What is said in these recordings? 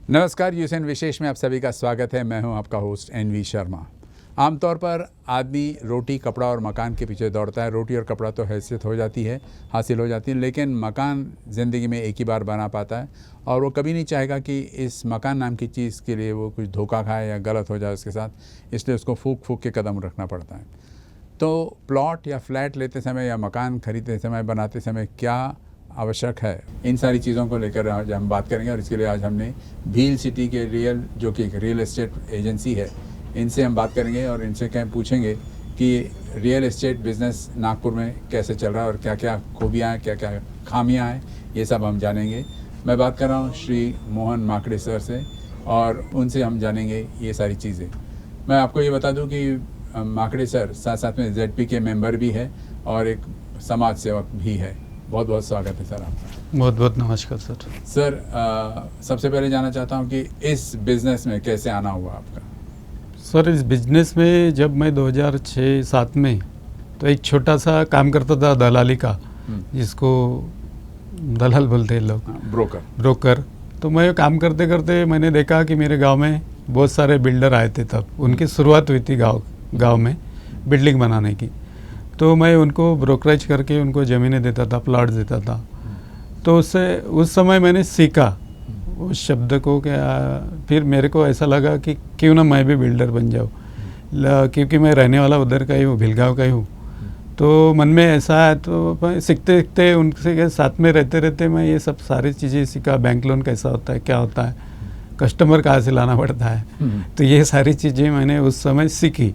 नमस्कार, यूएसएन विशेष में आप सभी का स्वागत है। मैं हूं आपका होस्ट एनवी शर्मा। आमतौर पर आदमी रोटी, कपड़ा और मकान के पीछे दौड़ता है। रोटी और कपड़ा तो हैसियत हो जाती है, हासिल हो जाती है, लेकिन मकान ज़िंदगी में एक ही बार बना पाता है और वो कभी नहीं चाहेगा कि इस मकान नाम की चीज़ के लिए वो कुछ धोखा खाए या गलत हो जाए उसके साथ, इसलिए उसको फूक के कदम रखना पड़ता है। तो प्लॉट या फ्लैट लेते समय या मकान खरीदते समय, बनाते समय क्या आवश्यक है, इन सारी चीज़ों को लेकर आज हम बात करेंगे। और इसके लिए आज हमने भील सिटी के जो कि एक रियल एस्टेट एजेंसी है, इनसे हम बात करेंगे और इनसे क्या पूछेंगे कि रियल एस्टेट बिज़नेस नागपुर में कैसे चल रहा है और क्या क्या खूबियाँ हैं, क्या क्या खामियाँ हैं, ये सब हम जानेंगे। मैं बात कर रहा हूँ श्री मोहन माकड़े सर से और उनसे हम जानेंगे ये सारी चीज़ें। मैं आपको ये बता दूँ कि माकड़े सर साथ साथ में ZP के मेंबर भी है और एक समाज सेवक भी है। बहुत बहुत स्वागत है सर आपका। बहुत बहुत नमस्कार सर। सर सबसे पहले जानना चाहता हूँ कि इस बिज़नेस में कैसे आना हुआ आपका? सर इस बिज़नेस में जब मैं 2006-07 में तो एक छोटा सा काम करता था दलाली का, जिसको दलाल बोलते हैं लोग, ब्रोकर। तो मैं काम करते करते मैंने देखा कि मेरे गांव में बहुत सारे बिल्डर आए थे। तब उनकी शुरुआत हुई थी गांव में बिल्डिंग बनाने की। तो मैं उनको ब्रोकरेज करके उनको ज़मीनें देता था, प्लॉट देता था। तो उससे उस समय मैंने सीखा उस शब्द को। क्या फिर मेरे को ऐसा लगा कि क्यों ना मैं भी बिल्डर बन जाऊँ, क्योंकि मैं रहने वाला उधर का ही हूँ, भिलगांव का ही हूँ। तो मन में ऐसा है, तो सीखते सीखते उनसे साथ में रहते रहते मैं ये सब सारी चीज़ें सीखा। बैंक लोन कैसा होता है, क्या होता है, कस्टमर कहाँ से लाना पड़ता है, तो ये सारी चीज़ें मैंने उस समय सीखी।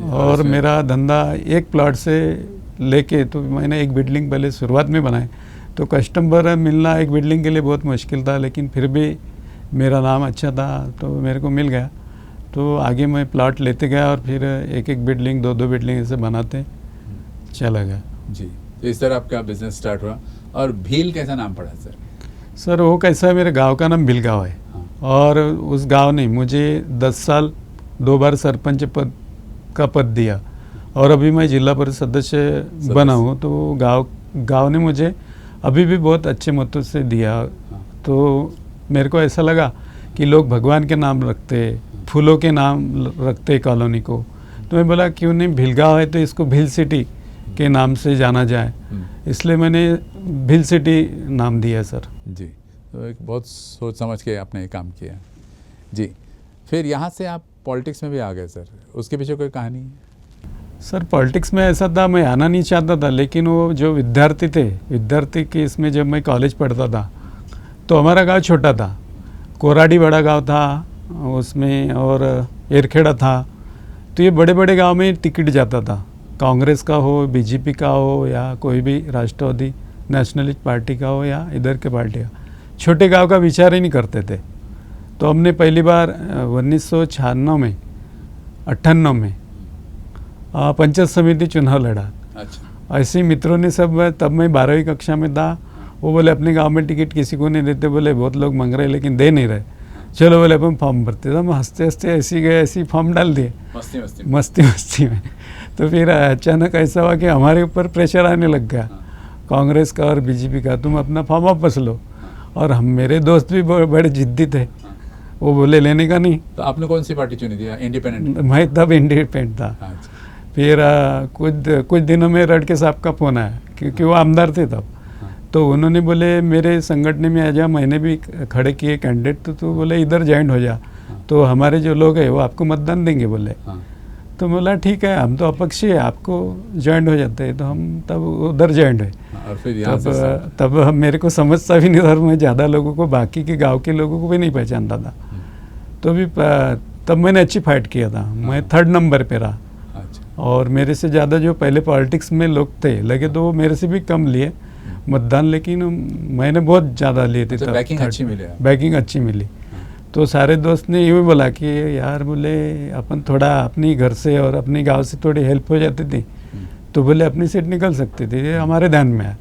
और मेरा धंधा एक प्लॉट से लेके, तो मैंने एक बिल्डिंग पहले शुरुआत में बनाई, तो कस्टमर मिलना एक बिल्डिंग के लिए बहुत मुश्किल था, लेकिन फिर भी मेरा नाम अच्छा था तो मेरे को मिल गया। तो आगे मैं प्लॉट लेते गया और फिर एक एक बिल्डिंग, दो बिल्डिंग ऐसे बनाते चला गया जी। तो इस तरह आपका बिजनेस स्टार्ट हुआ। और भील कैसा नाम पड़ा सर? सर वो कैसा है, मेरे गांव का नाम भिलगांव है। और उस गांव ने मुझे 10 साल 2 बार सरपंच का पद दिया और अभी मैं जिला परिषद सदस्य बना हूँ। तो गांव ने मुझे अभी भी बहुत अच्छे मतों से दिया। तो मेरे को ऐसा लगा कि लोग भगवान के नाम रखते, फूलों के नाम रखते कॉलोनी को। तो मैं बोला क्यों नहीं भिलगांव है तो इसको भील सिटी के नाम से जाना जाए, इसलिए मैंने भील सिटी नाम दिया सर जी। तो एक बहुत सोच समझ के आपने ये काम किया जी। फिर यहाँ से आप पॉलिटिक्स में भी आ गए सर, उसके पीछे कोई कहानी है? सर पॉलिटिक्स में ऐसा था, मैं आना नहीं चाहता था, लेकिन वो जो विद्यार्थी के इसमें जब मैं कॉलेज पढ़ता था तो हमारा गांव छोटा था, कोराडी बड़ा गांव था उसमें, और एरखेड़ा था। तो ये बड़े बड़े गांव में टिकट जाता था, कांग्रेस का हो, बीजेपी का हो, या कोई भी राष्ट्रवादी नेशनलिस्ट पार्टी का हो, या इधर के पार्टी का। छोटे गांव का विचार ही नहीं करते थे। तो हमने पहली बार 1998 में पंचायत समिति चुनाव लड़ा। अच्छा। ऐसे मित्रों ने सब, तब मैं 12वीं कक्षा में था, वो बोले अपने गांव में टिकट किसी को नहीं देते, बोले बहुत लोग मांग रहे लेकिन दे नहीं रहे, चलो बोले अपन फॉर्म भरते। तो हम हंसते हंसते ऐसे गए, ऐसे फॉर्म डाल दिए मस्ती में। तो फिर अचानक ऐसा हुआ कि हमारे ऊपर प्रेशर आने लग गया कांग्रेस का और बीजेपी का, तुम अपना फॉर्म वापस लो। और मेरे दोस्त भी बड़े जिद्दी थे, वो बोले लेने का नहीं। तो आपने कौन सी पार्टी चुनी थी? इंडिपेंडेंट? मैं तब इंडिपेंडेंट था। अच्छा। फिर कुछ दिनों में रड़के साहब का फ़ोन आया, क्योंकि वो आमदार थे तब। तो उन्होंने बोले मेरे संगठन में आ जा, मैंने भी खड़े किए कैंडिडेट, तो बोले इधर ज्वाइन हो जा, तो हमारे जो लोग हैं वो आपको मतदान देंगे बोले। तो बोला ठीक है, हम तो अपक्षी है, आपको ज्वाइन हो जाते हैं। तो हम तब उधर ज्वाइन हुए। और फिर तब मेरे को समझता भी नहीं था, मैं ज़्यादा लोगों को, बाकी के गांव के लोगों को भी नहीं पहचानता था। तो भी तब मैंने अच्छी फाइट किया था, मैं 3rd नंबर पे रहा। और मेरे से ज़्यादा जो पहले पॉलिटिक्स में लोग थे लगे, तो वो मेरे से भी कम लिए मतदान, लेकिन मैंने बहुत ज़्यादा लिए थे। बैकिंग अच्छी मिली। तो सारे दोस्त ने यूँ बोला कि यार बोले अपन थोड़ा अपनी घर से और अपने गांव से थोड़ी हेल्प हो जाती थी तो बोले अपनी सीट निकल सकती थी, ये हमारे ध्यान में है।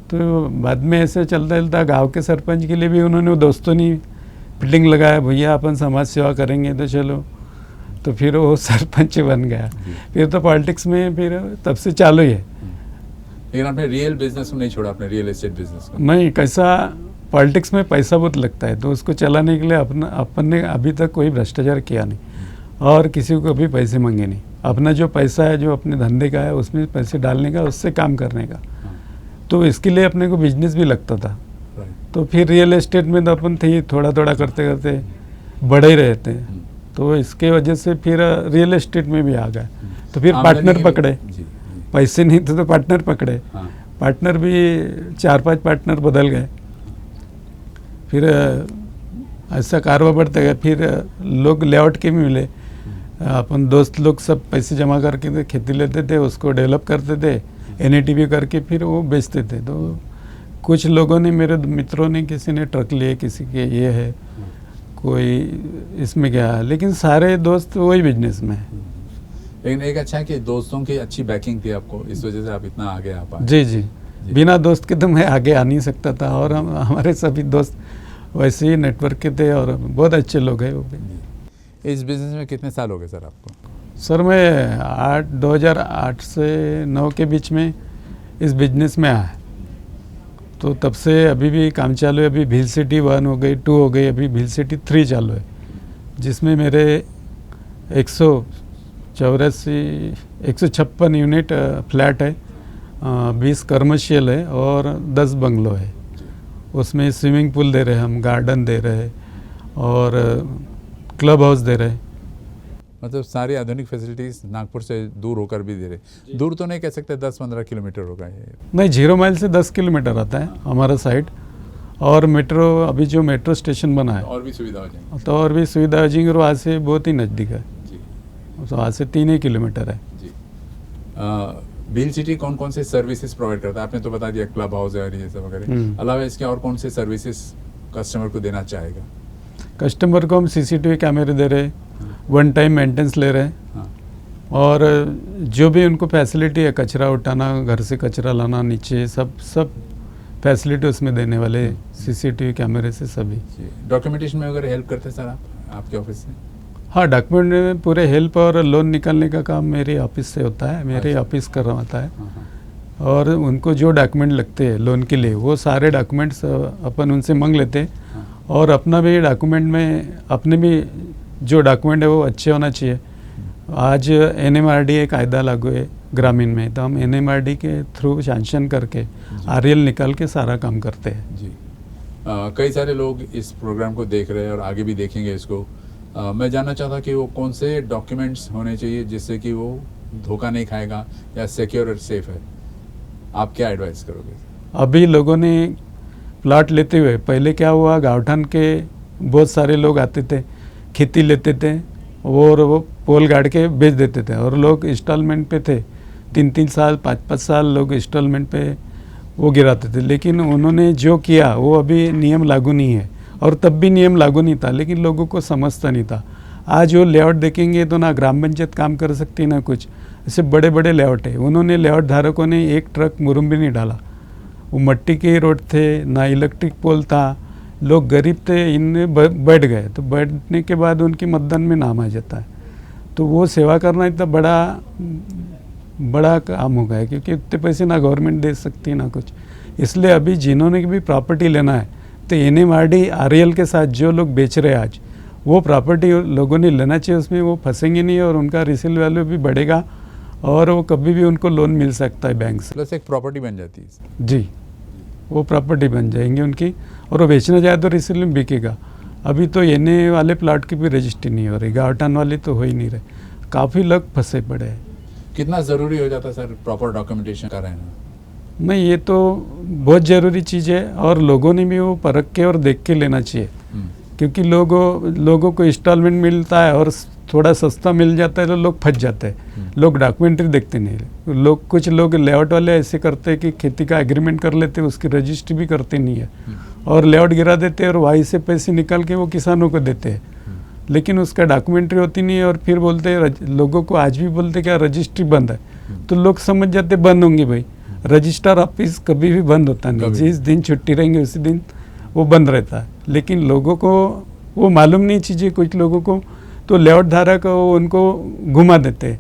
तो बाद में ऐसे चलता चलता गांव के सरपंच के लिए भी उन्होंने दोस्तों ने फील्डिंग लगाया, भैया अपन समाज सेवा करेंगे तो चलो। तो फिर वो सरपंच बन गया। फिर तो पॉलिटिक्स में फिर तब से चालू ही है। लेकिन आपने रियल बिजनेस को नहीं छोड़ा, अपने रियल एस्टेट बिजनेस को? नहीं, कैसा पॉलिटिक्स में पैसा बहुत लगता है, तो उसको चलाने के लिए अपन ने अभी तक कोई भ्रष्टाचार किया नहीं और किसी को कभी पैसे मांगे नहीं। अपना जो पैसा है जो अपने धंधे का है उसमें पैसे डालने का, उससे काम करने का। तो इसके लिए अपने को बिजनेस भी लगता था। तो फिर रियल एस्टेट में तो अपन थे थोड़ा थोड़ा करते करते बड़े ही रहते हैं, तो इसके वजह से फिर रियल एस्टेट में भी आ गए। तो फिर पार्टनर पकड़े, पैसे नहीं थे तो पार्टनर पकड़े। पार्टनर भी 4-5 पार्टनर बदल गए। फिर ऐसा कारोबार बढ़ता गया। फिर लोग लेआउट के भी मिले। अपन दोस्त लोग सब पैसे जमा करके खेती लेते थे, उसको डेवलप करते थे, NATV करके फिर वो बेचते थे। तो कुछ लोगों ने, मेरे मित्रों ने, किसी ने ट्रक लिए, किसी के ये है, कोई इसमें क्या है, लेकिन सारे दोस्त वही बिजनेस में है। लेकिन एक अच्छा है कि दोस्तों की अच्छी बैकिंग थी आपको, इस वजह से आप इतना आगे आ पाए। जी। बिना दोस्त के तो मैं आगे आ नहीं सकता था। और हमारे सभी दोस्त वैसे ही नेटवर्क के थे और बहुत अच्छे लोग हैं वो भी। इस बिजनेस में कितने साल हो गए सर आपको? सर मैं 2008 से 9 के बीच में इस बिजनेस में आया। तो तब से अभी भी काम चालू है। अभी भील सिटी 1 हो गई, 2 हो गई, अभी भील सिटी 3 चालू है, जिसमें मेरे 156 यूनिट फ्लैट है, 20 कमर्शियल है और 10 बंगलो है। उसमें स्विमिंग पूल दे रहे हैं हम, गार्डन दे रहे हैं और क्लब हाउस दे रहे हैं। मतलब सारी आधुनिक फैसिलिटीज़ नागपुर से दूर होकर भी दे रहे। दूर तो नहीं कह सकते, 10-15 किलोमीटर होगा ये। नहीं, 0 माइल से 10 किलोमीटर आता है हमारा साइड। और मेट्रो, अभी जो मेट्रो स्टेशन बना है, और भी सुविधा हो जाएगी। तो और भी सुविधा हो जाएंगी। और वहाँ से बहुत ही नज़दीक है, तो वहाँ से 3 ही किलोमीटर है जी। भील सिटी कौन कौन से सर्विसेज प्रोवाइड करता है? आपने तो बता दिया क्लब हाउस है और ये सब वगैरह, अलावा इसके और कौन से सर्विसेज कस्टमर को देना चाहेगा? कस्टमर को हम CCTV कैमरे दे रहे, 1 टाइम मेंटेनेंस ले रहे, और जो भी उनको फैसिलिटी है, कचरा उठाना, घर से कचरा लाना, नीचे सब फैसिलिटी उसमें देने वाले CCTV कैमरे से सभी। डॉक्यूमेंटेशन में वगैरह हेल्प करते हैं सर आपके ऑफिस से? हाँ, डॉक्यूमेंट में पूरे हेल्प और लोन निकालने का काम मेरे ऑफिस से होता है, मेरे ऑफिस करवाता है। और उनको जो डॉक्यूमेंट लगते हैं लोन के लिए, वो सारे डॉक्यूमेंट्स अपन उनसे मांग लेते हैं। और अपना भी डॉक्यूमेंट में, अपने भी जो डॉक्यूमेंट है वो अच्छे होना चाहिए। आज NMRD एक कायदा लागू है ग्रामीण में, तो हम NMRD के थ्रू सैंक्शन करके RL निकाल के सारा काम करते हैं जी। कई सारे लोग इस प्रोग्राम को देख रहे हैं और आगे भी देखेंगे इसको। मैं जानना चाहता कि वो कौन से डॉक्यूमेंट्स होने चाहिए जिससे कि वो धोखा नहीं खाएगा या सिक्योर और सेफ है। आप क्या एडवाइस करोगे? अभी लोगों ने प्लॉट लेते हुए, पहले क्या हुआ, गाँवठान के बहुत सारे लोग आते थे, खेती लेते थे और वो पोल गाड़ के बेच देते थे। और लोग इंस्टॉलमेंट पे थे, 3-3 साल 5-5 साल लोग इंस्टॉलमेंट पे वो गिराते थे। लेकिन उन्होंने जो किया वो अभी नियम लागू नहीं है, और तब भी नियम लागू नहीं था, लेकिन लोगों को समझता नहीं था। आज वो लेआउट देखेंगे तो ना ग्राम पंचायत काम कर सकती, ना कुछ। ऐसे बड़े बड़े लेआउट है, उन्होंने लेआउट धारकों ने एक ट्रक मुरुम भी नहीं डाला। वो मट्टी के रोड थे, ना इलेक्ट्रिक पोल था, लोग गरीब थे, इनने बैठ गए। तो बैठने के बाद उनकी मतदान में नाम आ जाता है। तो वो सेवा करना इतना बड़ा काम हो गया है, क्योंकि इतने पैसे ना गवर्नमेंट दे सकती ना कुछ। इसलिए अभी जिन्होंने भी प्रॉपर्टी लेना है, तो NMRD RL के साथ जो लोग बेच रहे हैं आज, वो प्रॉपर्टी लोगों ने लेना चाहिए। उसमें वो फंसेंगे नहीं और उनका रिसेल वैल्यू भी बढ़ेगा और वो कभी भी उनको लोन मिल सकता है बैंक से। प्लस एक प्रॉपर्टी बन जाती है जी, वो प्रॉपर्टी बन जाएंगी उनकी, और वो बेचना चाहे तो रिसेल में बिकेगा। अभी तो NA वाले प्लाट की भी रजिस्ट्री नहीं हो रही, गाँवठान वाले तो हो ही नहीं रहे, काफ़ी लोग फंसे पड़े हैं। कितना ज़रूरी हो जाता है सर प्रॉपर डॉक्यूमेंटेशन का रहना? नहीं, ये तो बहुत ज़रूरी चीज़ है, और लोगों ने भी वो परख के और देख के लेना चाहिए। क्योंकि लोगों को इंस्टॉलमेंट मिलता है और थोड़ा सस्ता मिल जाता है तो लोग फंस जाते हैं। लोग डॉक्यूमेंट्री देखते नहीं। कुछ लोग लेआउट वाले ऐसे करते हैं कि खेती का एग्रीमेंट कर लेते हैं, उसकी रजिस्ट्री भी करते नहीं है, और लेआउट गिरा देते हैं और वहीं से पैसे निकाल के वो किसानों को देते हैं। लेकिन उसका डॉक्यूमेंट्री होती नहीं है, और फिर बोलते हैं, लोगों को आज भी बोलते क्या रजिस्ट्री बंद है, तो लोग समझ जाते बंद होंगी। भाई, रजिस्ट्रार ऑफिस कभी भी बंद होता नहीं, जिस दिन छुट्टी रहेंगे उसी दिन वो बंद रहता है। लेकिन लोगों को वो मालूम नहीं चीज़ें, कुछ लोगों को तो लेआउट धारक उनको घुमा देते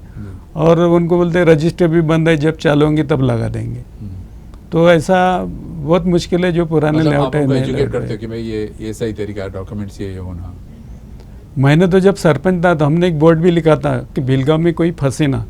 और उनको बोलते रजिस्टर भी बंद है, जब चालू होंगी तब लगा देंगे। तो ऐसा बहुत मुश्किल है जो पुराने लेआउट है। एजुकेट करते हो कि भाई ये सही तरीका है, डॉक्यूमेंट्स ये होना। मैंने तो जब सरपंच था तो हमने एक बोर्ड भी लिखा था कि भिलगांव में कोई फंसे ना।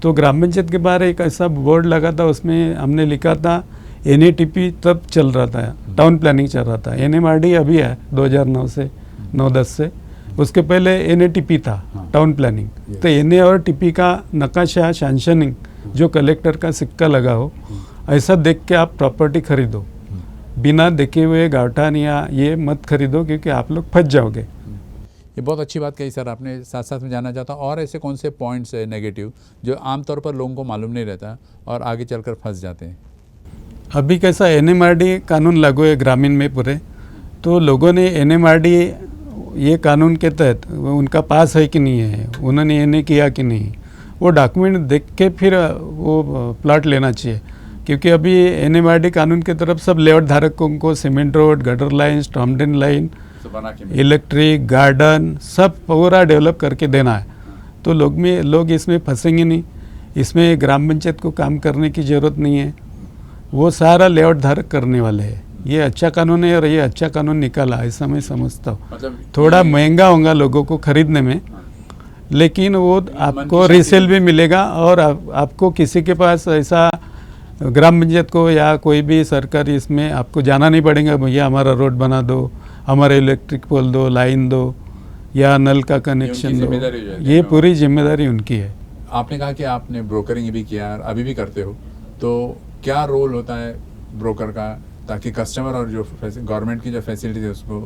तो ग्राम पंचायत के बाहर एक ऐसा बोर्ड लगा था, उसमें हमने लिखा था NATP तब चल रहा था, टाउन प्लानिंग चल रहा था। NMRD अभी है 2009 से 9-10 से, उसके पहले NATP था, टाउन प्लानिंग। तो NA और TP का नकाशा सैंक्शनिंग जो कलेक्टर का सिक्का लगा हो, ऐसा देख के आप प्रॉपर्टी खरीदो, बिना देखे हुए गावठान या ये मत खरीदो, क्योंकि आप लोग फंस जाओगे। ये बहुत अच्छी बात कही सर आपने। साथ साथ में जानना चाहता हूँ और ऐसे कौन से पॉइंट्स है नेगेटिव जो आमतौर पर लोगों को मालूम नहीं रहता और आगे चलकर फंस जाते हैं? अभी कैसा NMRD कानून लागू है ग्रामीण में पूरे, तो लोगों ने NMRD ये कानून के तहत उनका पास है कि नहीं है, उन्होंने NA किया कि नहीं, वो डॉक्यूमेंट देख के फिर वो प्लॉट लेना चाहिए। क्योंकि अभी NMRD कानून की तरफ सब लेआउट धारकों को cement road, gutter line, storm drain line, electric, garden सब पूरा डेवलप करके देना है। तो लोग इसमें फंसेंगे नहीं, इसमें ग्राम पंचायत को काम करने की ज़रूरत नहीं है, वो सारा लेआउट धारक करने वाले हैं। ये अच्छा कानून है और ये अच्छा कानून निकाला, ऐसा मैं समझता हूँ। मतलब थोड़ा महंगा होगा लोगों को खरीदने में, लेकिन वो आपको रीसेल भी मिलेगा और आपको किसी के पास ऐसा ग्राम पंचायत को या कोई भी सरकारी इसमें आपको जाना नहीं पड़ेगा, भैया हमारा रोड बना दो, हमारे इलेक्ट्रिक पोल दो, लाइन दो या नल का कनेक्शन दो, ये पूरी जिम्मेदारी उनकी है। आपने कहा कि आपने ब्रोकरिंग भी किया, अभी भी करते हो, तो क्या रोल होता है ब्रोकर का ताकि कस्टमर और जो गवर्नमेंट की जो फैसिलिटी है उसको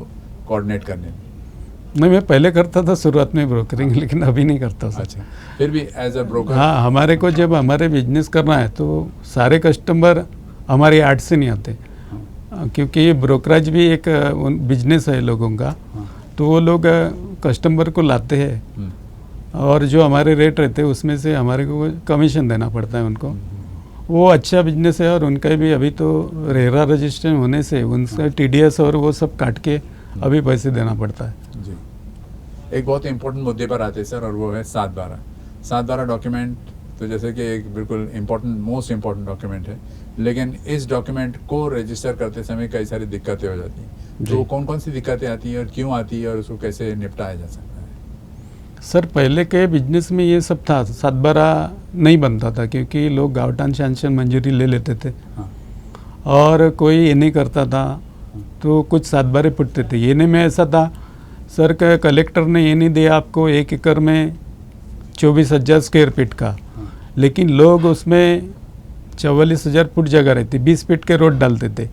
कोऑर्डिनेट करने में? नहीं, मैं पहले करता था शुरुआत में ब्रोकरिंग, लेकिन अभी नहीं करता। अच्छा, फिर भी एज अ ब्रोकर? हाँ, हमारे को जब हमारे बिजनेस करना है तो सारे कस्टमर हमारी आर्ट से नहीं आते, क्योंकि ये ब्रोकरेज भी एक बिजनेस है लोगों का। तो वो लोग कस्टमर को लाते हैं और जो हमारे रेट रहते हैं उसमें से हमारे को कमीशन देना पड़ता है उनको। वो अच्छा बिजनेस है और उनका भी अभी तो रेरा रजिस्ट्रेशन होने से उनसे TDS और वो सब काट के अभी पैसे देना पड़ता है। जी, एक बहुत इंपॉर्टेंट मुद्दे पर आते हैं सर, और वो है 7/12। 7/12 डॉक्यूमेंट तो जैसे कि एक बिल्कुल इम्पोर्टेंट, मोस्ट इम्पोर्टेंट डॉक्यूमेंट है, लेकिन इस डॉक्यूमेंट को रजिस्टर करते समय कई सारी दिक्कतें हो जाती हैं। तो कौन कौन सी दिक्कतें आती हैं और क्यों आती है और उसको कैसे निपटाया जा सकता है? सर, पहले के बिजनेस में ये सब था, 7/12 नहीं बनता था क्योंकि लोग गावठान सैंक्शन मंजूरी ले लेते थे। हाँ। और कोई ये नहीं करता था तो कुछ 7/12 फुटते थे। ये नहीं में ऐसा था सर का कलेक्टर ने ये नहीं दिया आपको 1 एकड़ में 24,000 स्क्वायर फीट का, लेकिन लोग उसमें 44,000 फुट जगह रहती, 20 फीट के रोड डालते थे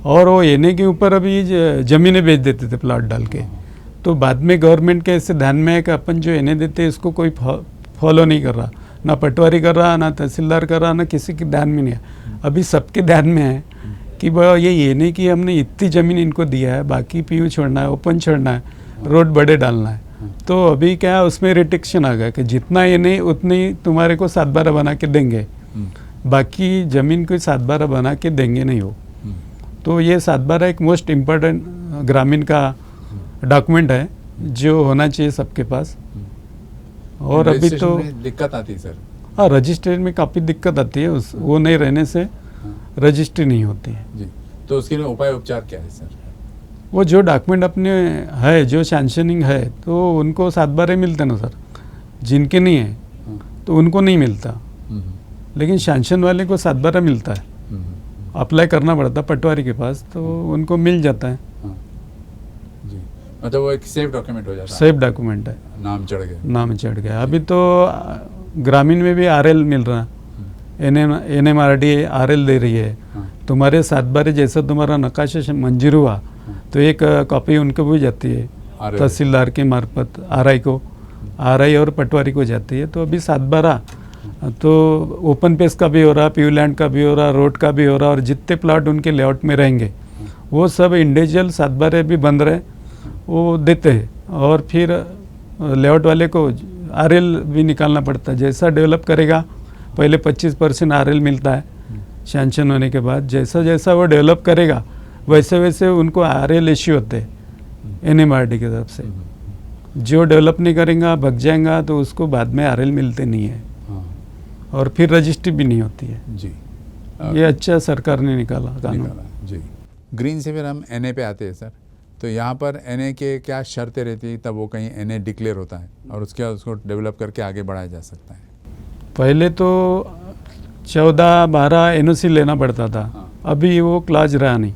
और वो एने के ऊपर अभी ज़मीनें बेच देते थे प्लॉट डाल के। तो बाद में गवर्नमेंट के ऐसे ध्यान में है कि अपन जो एने देते हैं इसको कोई फॉलो नहीं कर रहा, ना पटवारी कर रहा, ना तहसीलदार कर रहा, ना किसी के ध्यान में नहीं है। अभी सबके ध्यान में है कि भाई ये नहीं कि हमने इतनी ज़मीन इनको दिया है, बाकी PU छोड़ना है, ओपन छोड़ना है, रोड बड़े डालना है। तो अभी क्या उसमें रिस्ट्रिक्शन आ गया कि जितना ये नहीं उतनी तुम्हारे को 7/12 बना के देंगे, बाकी ज़मीन को 7/12 बना के देंगे नहीं हो। तो ये 7/12 एक मोस्ट इम्पोर्टेंट ग्रामीण का डॉक्यूमेंट है जो होना चाहिए सबके पास। और अभी तो दिक्कत आती है सर? हाँ, रजिस्ट्रेशन में काफ़ी दिक्कत आती है, वो नहीं रहने से रजिस्ट्री नहीं होती है। जी, तो उसके लिए उपाय उपचार क्या है सर? वो जो डॉक्यूमेंट अपने है, जो सैंक्शनिंग है, तो उनको 7/12 मिलते ना सर। जिनके नहीं है तो उनको नहीं मिलता, लेकिन सैंक्शन वाले को 7/12 मिलता है। अप्लाई करना पड़ता पटवारी के पास, तो उनको मिल जाता है। जी, मतलब वो एक सेफ डॉक्यूमेंट हो जाता है। सेफ डॉक्यूमेंट है, नाम चढ़ गया। नाम चढ़ गया। अभी तो ग्रामीण में भी RL मिल रहा है, NMRD RL दे रही है। तुम्हारे 7/12 जैसा तुम्हारा नकाशा मंजूर हुआ तो एक कॉपी उनको भी जाती है तहसीलदार के मार्फत RI को, RI और पटवारी को जाती है। तो अभी 7/12 तो ओपन पेस का भी हो रहा, PU लैंड का भी हो रहा, रोड का भी हो रहा, और जितने प्लॉट उनके लेआउट में रहेंगे वो सब इंडिविजुअल 7/12 भी बंद रहे वो देते हैं। और फिर लेआउट वाले को RL भी निकालना पड़ता है। जैसा डेवलप करेगा, पहले 25% RL मिलता है सैंक्शन होने के बाद, जैसा जैसा वो डेवलप करेगा वैसे वैसे उनको RL इश्यू होते हैं NMRD की तरफ से। जो डेवलप नहीं करेगा भग जाएगा तो उसको बाद में आरएल मिलते नहीं है और फिर रजिस्ट्री भी नहीं होती है जी। ये अच्छा सरकार ने निकाला कानून। जी। ग्रीन से फिर हम एनए पे आते हैं सर। तो यहाँ पर एनए के क्या शर्तें रहती है तब वो कहीं एनए डिक्लेयर होता है और उसके बाद उसको डेवलप करके आगे बढ़ाया जा सकता है? पहले तो 14-12 एनओसी लेना पड़ता था। अभी वो क्लास रहा नहीं।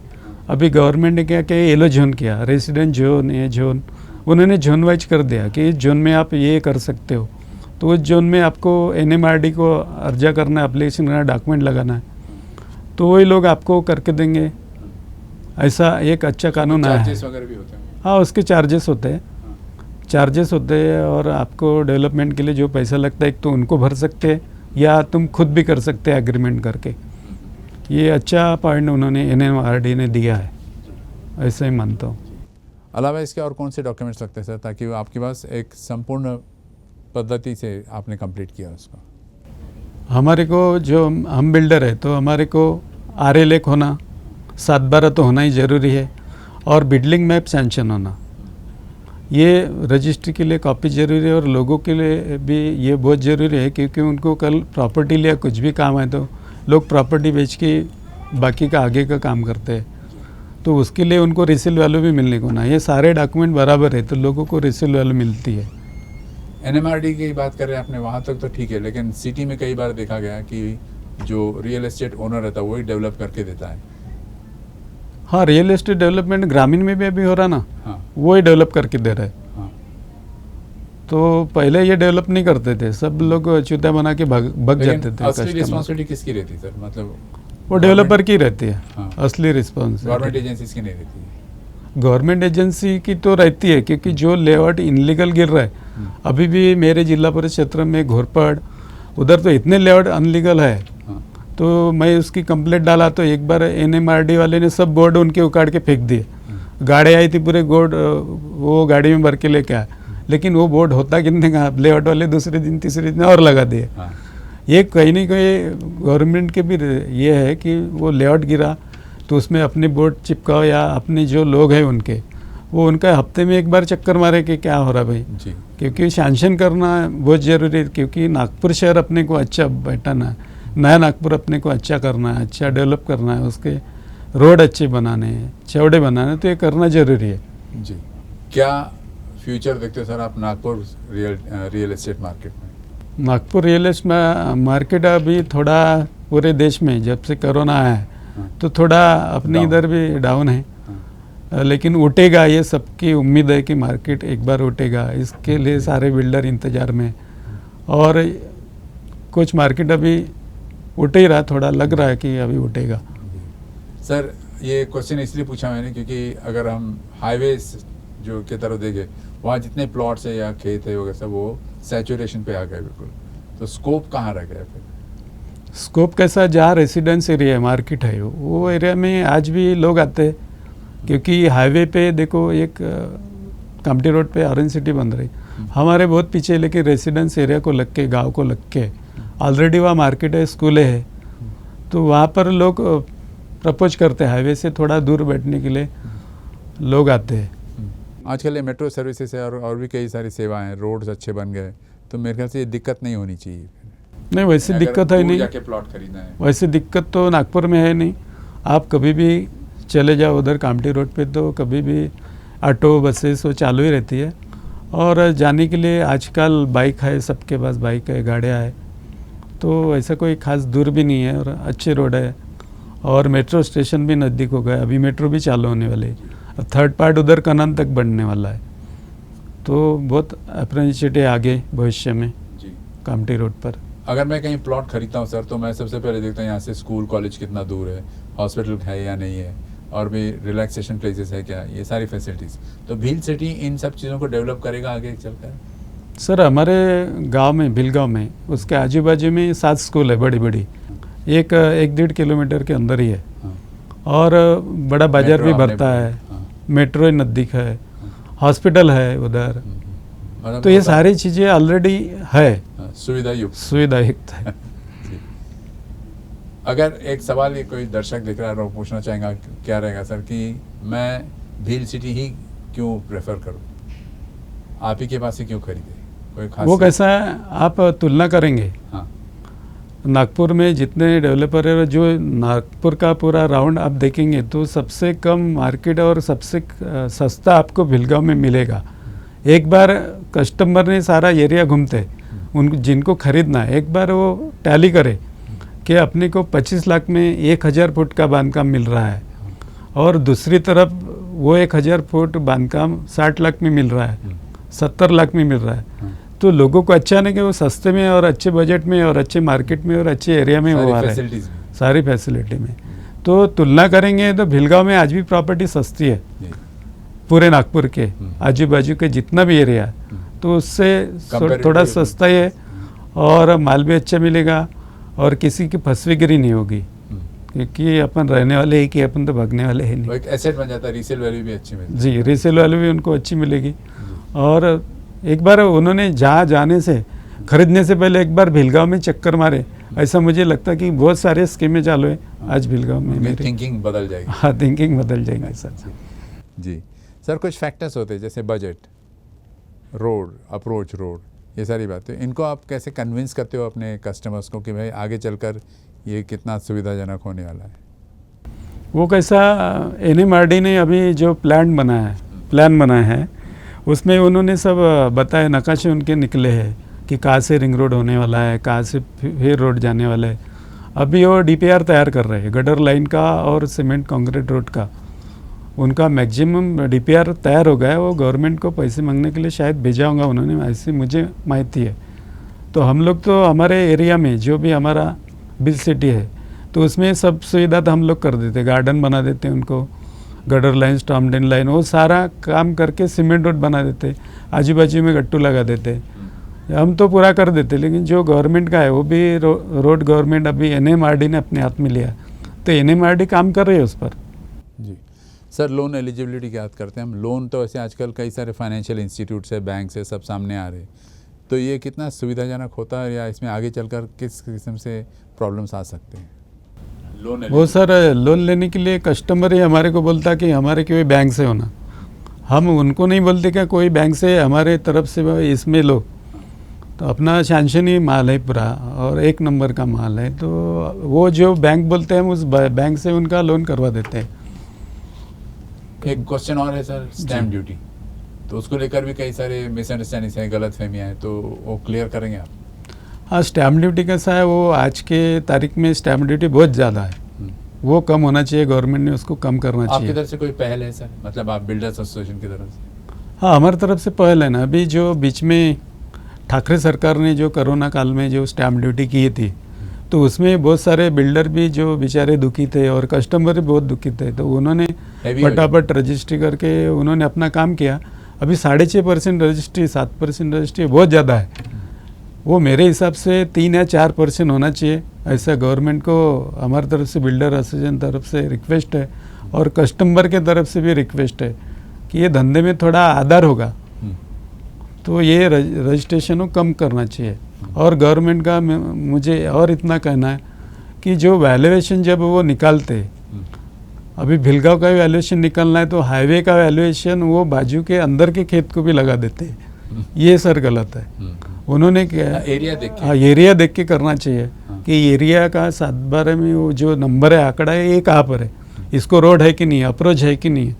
अभी गवर्नमेंट ने क्या किया, येलो जोन किया, रेसिडेंट जोन, ये जोन उन्होंने जोन वाइज कर दिया कि इस जोन में आप ये कर सकते हो। तो उस जोन में आपको एनएमआरडी को अर्जा करना है, एप्लीकेशन करना है, डॉक्यूमेंट लगाना है, तो वही लोग आपको करके देंगे। ऐसा एक अच्छा कानून आया है। चार्जेस वगैरह भी होते हैं? हाँ, उसके चार्जेस होते हैं, चार्जेस होते हैं और आपको डेवलपमेंट के लिए जो पैसा लगता है एक तो उनको भर सकते हैं या तुम खुद भी कर सकते हैं एग्रीमेंट करके। ये अच्छा पॉइंट उन्होंने एनएमआरडी ने दिया है, ऐसा ही मानता हूँ। अलावा इसके और कौन से डॉक्यूमेंट्स लगते हैं सर ताकि वो आपके पास एक संपूर्ण पद्धति से आपने कंप्लीट किया उसको? हमारे को जो हम बिल्डर है तो हमारे को आरएल एक होना, 7/12 तो होना ही ज़रूरी है और बिल्डिंग मैप सैंक्शन होना, ये रजिस्ट्री के लिए कॉपी ज़रूरी है और लोगों के लिए भी ये बहुत ज़रूरी है क्योंकि उनको कल प्रॉपर्टी लिया कुछ भी काम है तो लोग प्रॉपर्टी बेच के बाकी का आगे का काम करते हैं, तो उसके लिए उनको रिसेल वैल्यू भी मिलने को ना। ये सारे डॉक्यूमेंट बराबर है तो लोगों को रिसेल वैल्यू मिलती है। एनएमआरडी की बात कर रहे हैं आपने, वहाँ तक तो ठीक है, लेकिन सिटी में कई बार देखा गया कि जो रियल एस्टेट ओनर रहता है वही डेवलप करके देता है। हाँ, रियल एस्टेट डेवलपमेंट ग्रामीण में भी अभी हो रहा ना। हाँ। वो ही डेवलप करके दे रहा है। हाँ। तो पहले ये डेवलप नहीं करते थे, सब लोग चूतिया बना के भग जाते थे। असली रिस्पॉन्सिबिलिटी किसकी रहती है सर? मतलब वो डेवलपर की रहती है। हाँ। असली रिस्पॉन्सिबिलिटी गवर्नमेंट एजेंसीज की नहीं रहती है? गवर्नमेंट एजेंसी की तो रहती है क्योंकि जो लेआउट इनलीगल गिर रहा है, अभी भी मेरे जिला परिषद क्षेत्र में घोरपड़ उधर तो इतने लेआउट अनलीगल है। हाँ। तो मैं उसकी कंप्लेंट डाला तो एक बार एनएमआरडी वाले ने सब बोर्ड उनके उखाड़ के फेंक दिए। गाड़ी आई थी, पूरे बोर्ड वो गाड़ी में भर के लेके आए, लेकिन वो बोर्ड होता कितने का, लेआउट वाले दूसरे दिन तीसरे दिन और लगा दिए। हाँ। ये कहीं ना कहीं गवर्नमेंट के भी ये है कि वो लेआउट गिरा तो उसमें अपने बोर्ड चिपकाओ या अपने जो लोग हैं उनके वो उनका हफ्ते में एक बार चक्कर मारे कि क्या हो रहा भाई जी। क्योंकि सैंक्शन करना बहुत ज़रूरी है क्योंकि नागपुर शहर अपने को अच्छा बैठाना है, नया नागपुर अपने को अच्छा करना है, अच्छा डेवलप करना है, उसके रोड अच्छे बनाने हैं, चौड़े बनाने, तो ये करना ज़रूरी है। जी। क्या फ्यूचर देखते हो सर आप नागपुर रियल एस्टेट मार्केट में? नागपुर रियल एस्टेट मार्केट अभी थोड़ा पूरे देश में जब से कोरोना आया है तो थोड़ा अपने इधर भी डाउन है, लेकिन उठेगा, ये सबकी उम्मीद है कि मार्केट एक बार उठेगा। इसके लिए सारे बिल्डर इंतज़ार में और कुछ मार्केट अभी उठ ही रहा, थोड़ा लग रहा है कि अभी उठेगा। सर ये क्वेश्चन इसलिए पूछा मैंने क्योंकि अगर हम हाईवे जो के तरफ देखें वहाँ जितने प्लॉट्स है या खेत है वगैरह सब वो सैचुरेशन पे आ गए बिल्कुल, तो स्कोप कहाँ रह गया फिर? स्कोप कैसा, जहाँ रेसिडेंस एरिया है, मार्केट है, वो एरिया में आज भी लोग आते हैं क्योंकि हाईवे पे देखो एक कामठी रोड पे ऑरेंज सिटी बन रही, हमारे बहुत पीछे, लेकिन रेसिडेंस एरिया को लग के, गाँव को लग के ऑलरेडी वहाँ मार्केट है, स्कूल है, तो वहाँ पर लोग प्रपोज करते हैं, हाईवे से थोड़ा दूर बैठने के लिए लोग आते हैं। आजकल ये मेट्रो सर्विसेज है और भी कई सारी सेवाएं हैं, रोड्स अच्छे बन गए, तो मेरे ख्याल से ये दिक्कत नहीं होनी चाहिए। नहीं, वैसे दिक्कत है नहीं, जाके प्लॉट खरीदना है वैसे दिक्कत तो नागपुर में है नहीं। आप कभी भी चले जाओ उधर कामठी रोड पे तो कभी भी ऑटो बसेस वो चालू ही रहती है और जाने के लिए आजकल बाइक है, सबके पास बाइक है, गाड़ियाँ है, तो ऐसा कोई खास दूर भी नहीं है और अच्छे रोड है और मेट्रो स्टेशन भी नज़दीक हो गया, अभी मेट्रो भी चालू होने वाली है, थर्ड पार्ट उधर कनन तक बनने वाला है, तो बहुत अपॉर्चुनिटी आगे भविष्य में जी कामठी रोड पर। अगर मैं कहीं प्लॉट खरीदता हूँ सर तो मैं सबसे पहले देखता हूँ यहाँ से स्कूल कॉलेज कितना दूर है, हॉस्पिटल है या नहीं है, और भी रिलैक्सेशन प्लेसेस है क्या, ये सारी फैसिलिटीज़। तो भील सिटी इन सब चीज़ों को डेवलप करेगा आगे चलकर? सर हमारे गांव में, भीलगांव में, उसके आजू बाजू में 7 स्कूल है बड़ी बड़ी, एक 1-1.5 किलोमीटर के अंदर ही है और बड़ा बाजार भी भरता है, मेट्रो नज़दीक है, हॉस्पिटल है उधर, तो ये सारी चीज़ें ऑलरेडी है, सुविधा युक्त है। अगर एक सवाल ये कोई दर्शक देख रहा है और पूछना चाहेगा क्या रहेगा सर कि मैं भील सिटी ही क्यों प्रेफर करूं? आप ही के पास से क्यों खरीदे? कोई खास वो कैसा है, आप तुलना करेंगे हाँ नागपुर में जितने डेवलपर है, जो नागपुर का पूरा राउंड आप देखेंगे तो सबसे कम मार्केट और सबसे सस्ता आपको भिलगांव में मिलेगा। एक बार कस्टमर ने सारा एरिया घूमते, उनको जिनको खरीदना है एक बार वो टैली करे कि अपने को 25 लाख में 1000 फुट का बांधकाम मिल रहा है और दूसरी तरफ वो 1000 फुट बांधकाम 60 लाख में मिल रहा है, 70 लाख में मिल रहा है। तो लोगों को अच्छा नहीं कि वो सस्ते में और अच्छे बजट में और अच्छे मार्केट में और अच्छे एरिया में वो आ रहा है, सारी फैसिलिटी में। तो तुलना करेंगे तो भिलगांव में आज भी प्रॉपर्टी सस्ती है पूरे नागपुर के आजू बाजू के जितना भी एरिया है, तो उससे थोड़ा सस्ता ही है और माल भी अच्छा मिलेगा और किसी की फंसवीगिरी नहीं होगी, क्योंकि अपन रहने वाले ही कि अपन तो भागने वाले ही नहीं। एक एसेट बन जाता है, रीसेल वैल्यू भी अच्छी मिलेगी। जी, रीसेल वैल्यू भी उनको अच्छी मिलेगी। और एक बार उन्होंने जहाँ जाने से खरीदने से पहले एक बार भिलगांव में चक्कर मारे, ऐसा मुझे लगता है कि बहुत सारे स्कीमें चालू है आज भिलगांव में। मेरी थिंकिंग बदल जाएगी। हाँ, थिंकिंग बदल जाएगी सर। जी सर, कुछ फैक्टर्स होते हैं जैसे बजट, रोड, अप्रोच रोड, ये सारी बातें, इनको आप कैसे कन्विंस करते हो अपने कस्टमर्स को कि भाई आगे चलकर ये कितना सुविधाजनक होने वाला है? वो कैसा, NMRD ने अभी जो प्लान बनाया है उसमें उन्होंने सब बताया, नक्शे उनके निकले हैं कि कहाँ से रिंग रोड होने वाला है, कहाँ से फिर रोड जाने वाला है। अभी वो DPR तैयार कर रहे हैं गटर लाइन का और सीमेंट कंक्रीट रोड का। उनका मैक्सिमम DPR तैयार हो गया है, वो गवर्नमेंट को पैसे मांगने के लिए शायद भेजा होगा उन्होंने, ऐसी मुझे माहिती है। तो हम लोग तो हमारे एरिया में जो भी हमारा बिल सिटी है तो उसमें सब सुविधा तो हम लोग कर देते, गार्डन बना देते उनको, gutter line, storm drain line, वो सारा काम करके सीमेंट रोड बना देते, आजू बाजू में गट्टू लगा देते, हम तो पूरा कर देते। लेकिन जो गवर्नमेंट का है वो भी रोड गवर्नमेंट अभी NMRD ने अपने हाथ में लिया, तो NMRD काम कर रही है उस पर। जी सर, लोन एलिजिबिलिटी की बात करते हैं हम। लोन तो ऐसे आजकल कई सारे फाइनेंशियल इंस्टीट्यूट से, बैंक से सब सामने आ रहे हैं, तो ये कितना सुविधाजनक होता है या इसमें आगे चलकर किस किस्म से प्रॉब्लम्स आ सकते हैं? वो सर, लोन लेने के लिए कस्टमर ही हमारे को बोलता कि हमारे कोई बैंक से होना, हम उनको नहीं बोलते क्या कोई बैंक से हमारे तरफ से इसमें लो, तो अपना सैंक्शन ही माल है पूरा और 1 नंबर का माल है, तो वो जो बैंक बोलते हैं हम उस बैंक से उनका लोन करवा देते हैं। एक क्वेश्चन और है सर, स्टैम्प ड्यूटी, तो उसको लेकर भी कई सारे मिसअंडरस्टैंडिंग्स हैं, गलत फहमियाँ हैं, तो वो क्लियर करेंगे आप? हाँ, स्टैम्प ड्यूटी कैसा है, वो आज के तारीख में स्टैम्प ड्यूटी बहुत ज़्यादा है, वो कम होना चाहिए, गवर्नमेंट ने उसको कम करना चाहिए। आपकी तरफ से कोई पहल है सर, मतलब आप बिल्डर्स एसोसिएशन की तरफ से? हाँ, हमारी तरफ से पहल है ना। अभी जो बीच में ठाकरे सरकार ने जो कोरोना काल में जो स्टैम्प ड्यूटी की थी, तो उसमें बहुत सारे बिल्डर भी जो बेचारे दुखी थे और कस्टमर भी बहुत दुखी थे, तो उन्होंने फटाफट रजिस्ट्री करके उन्होंने अपना काम किया। अभी 6.5% रजिस्ट्री, 7% रजिस्ट्री बहुत ज़्यादा है। वो मेरे हिसाब से 3 या 4% होना चाहिए, ऐसा गवर्नमेंट को हमारी तरफ से, बिल्डर एसोसिएशन तरफ से रिक्वेस्ट है और कस्टमर के तरफ से भी रिक्वेस्ट है कि ये धंधे में थोड़ा आधार होगा तो ये रजिस्ट्रेशन को कम करना चाहिए। और गवर्नमेंट का मुझे और इतना कहना है कि जो वैल्यूएशन जब वो निकालते, अभी भिलगांव का वैल्यूएशन निकालना है तो हाईवे का वैल्यूएशन वो बाजू के अंदर के खेत को भी लगा देते, ये सर गलत है। उन्होंने क्या एरिया देख के करना चाहिए कि एरिया का 7/12 में वो जो नंबर है, आंकड़ा है, ये कहाँ पर है, इसको रोड है कि नहीं, अप्रोच है कि नहीं,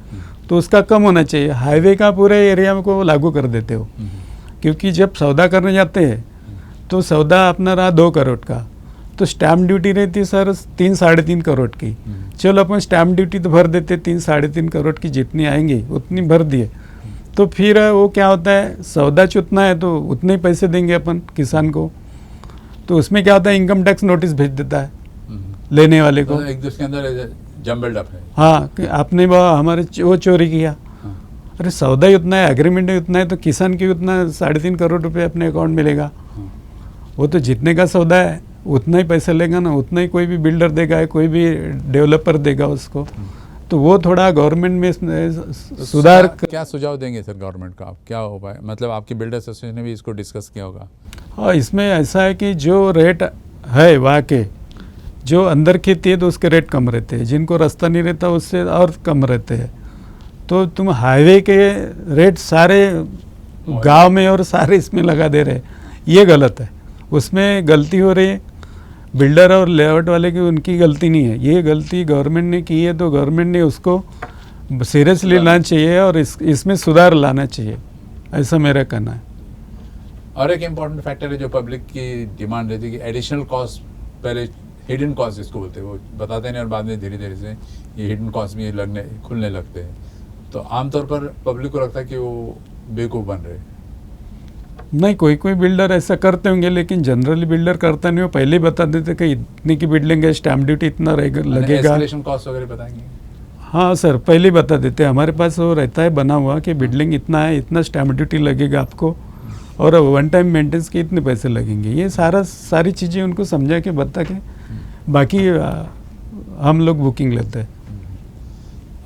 तो उसका कम होना चाहिए। हाईवे का पूरे एरिया में को लागू कर देते हो, क्योंकि जब सौदा करने जाते हैं तो सौदा अपना रहा 2 करोड़ का, तो स्टैम्प ड्यूटी रहती सर 3-3.5 करोड़ की। चलो अपन स्टैम्प ड्यूटी तो भर देते, 3-3.5 करोड़ की जितनी आएंगी उतनी भर दिए, तो फिर वो क्या होता है, सौदा उतना है तो उतने ही पैसे देंगे अपन किसान को, तो उसमें क्या होता है, इनकम टैक्स नोटिस भेज देता है लेने वाले को, एक दूसरे के अंदर जम्बल्ड अप है। हाँ, कि आपने हमारे वो चोरी किया। अरे सौदा ही उतना है, एग्रीमेंट ही उतना है, तो किसान की उतना 3.5 करोड़ रुपए अपने अकाउंट मिलेगा। वो तो जितने का सौदा है उतना ही पैसा लेगा ना, उतना ही कोई भी बिल्डर देगा, कोई भी डेवलपर देगा उसको, तो वो थोड़ा गवर्नमेंट में सुधार। क्या सुझाव देंगे सर गवर्नमेंट का, आप क्या उपाय, मतलब आपकी बिल्डर्स एसोसिएशन ने भी इसको डिस्कस किया होगा? हाँ, इसमें ऐसा है कि जो रेट है वहाँ के, जो अंदर खेती है तो उसके रेट कम रहते हैं, जिनको रास्ता नहीं रहता उससे और कम रहते हैं, तो तुम हाईवे के रेट सारे गांव में और सारे इसमें लगा दे रहे हैं, ये गलत है। उसमें गलती हो रही है बिल्डर और लेआउट वाले की, उनकी गलती नहीं है, ये गलती गवर्नमेंट ने की है, तो गवर्नमेंट ने उसको सीरियसली लेना चाहिए और इसमें सुधार लाना चाहिए, ऐसा मेरा कहना है। और एक इम्पॉर्टेंट फैक्टर है जो पब्लिक की डिमांड रहती है कि एडिशनल कॉस्ट, पहले हिडन कॉस्ट जिसको बोलते हैं, वो बताते नहीं और बाद में धीरे धीरे से ये हिडन कॉस्ट भी खुलने लगते हैं। तो आमतौर पर पब्लिक को लगता है कि वो बेवकूफ़ बन रहे हैं। नहीं, कोई कोई बिल्डर ऐसा करते होंगे, लेकिन जनरली बिल्डर करता नहीं, वो पहले ही बता देते कि इतनी की बिल्डिंग है, स्टैम्प ड्यूटी इतना लगेगा, एस्केलेशन कॉस्ट वगैरह बताएंगे। हाँ सर, पहले ही बता देते हैं, हमारे पास वो रहता है बना हुआ कि बिल्डिंग इतना है, इतना स्टैम्प ड्यूटी लगेगा आपको, और वन टाइम मेंटेनेंस के इतने पैसे लगेंगे। ये सारी चीज़ें उनको समझा के बता के बाकी हम लोग बुकिंग लेते हैं।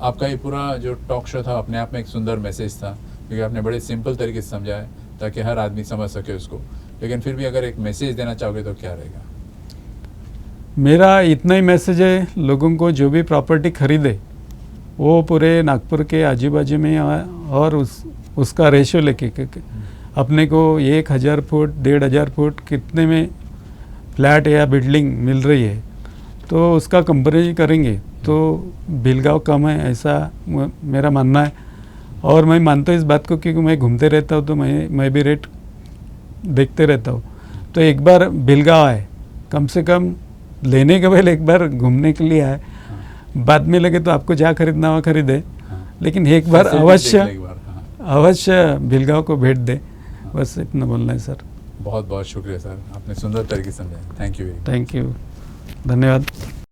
आपका ये पूरा जो टॉक शो था अपने आप में एक सुंदर मैसेज था, क्योंकि आपने बड़े सिंपल तरीके से समझा है ताकि हर आदमी समझ सके उसको। लेकिन फिर भी अगर एक मैसेज देना चाहोगे तो क्या रहेगा? मेरा इतना ही मैसेज है लोगों को, जो भी प्रॉपर्टी खरीदे वो पूरे नागपुर के आजू बाजू में और उसका रेशो लेके अपने को 1000 फुट 1500 फुट कितने में फ्लैट या बिल्डिंग मिल रही है, तो उसका कंपेरिजन करेंगे तो बिलगांव कम है, ऐसा मेरा मानना है। और मैं मानता हूँ इस बात को, क्योंकि मैं घूमते रहता हूँ तो मैं भी रेट देखते रहता हूँ। तो एक बार बिलगांव आए, कम से कम लेने के पहले एक बार घूमने के लिए आए, बाद में लगे तो आपको जहाँ खरीदना वहाँ खरीदे, लेकिन एक बार अवश्य बिलगांव को भेंट दे, बस इतना बोलना है सर। बहुत बहुत शुक्रिया सर, आपने सुंदर तरीके से समझाया। Thank you. थैंक यू, धन्यवाद।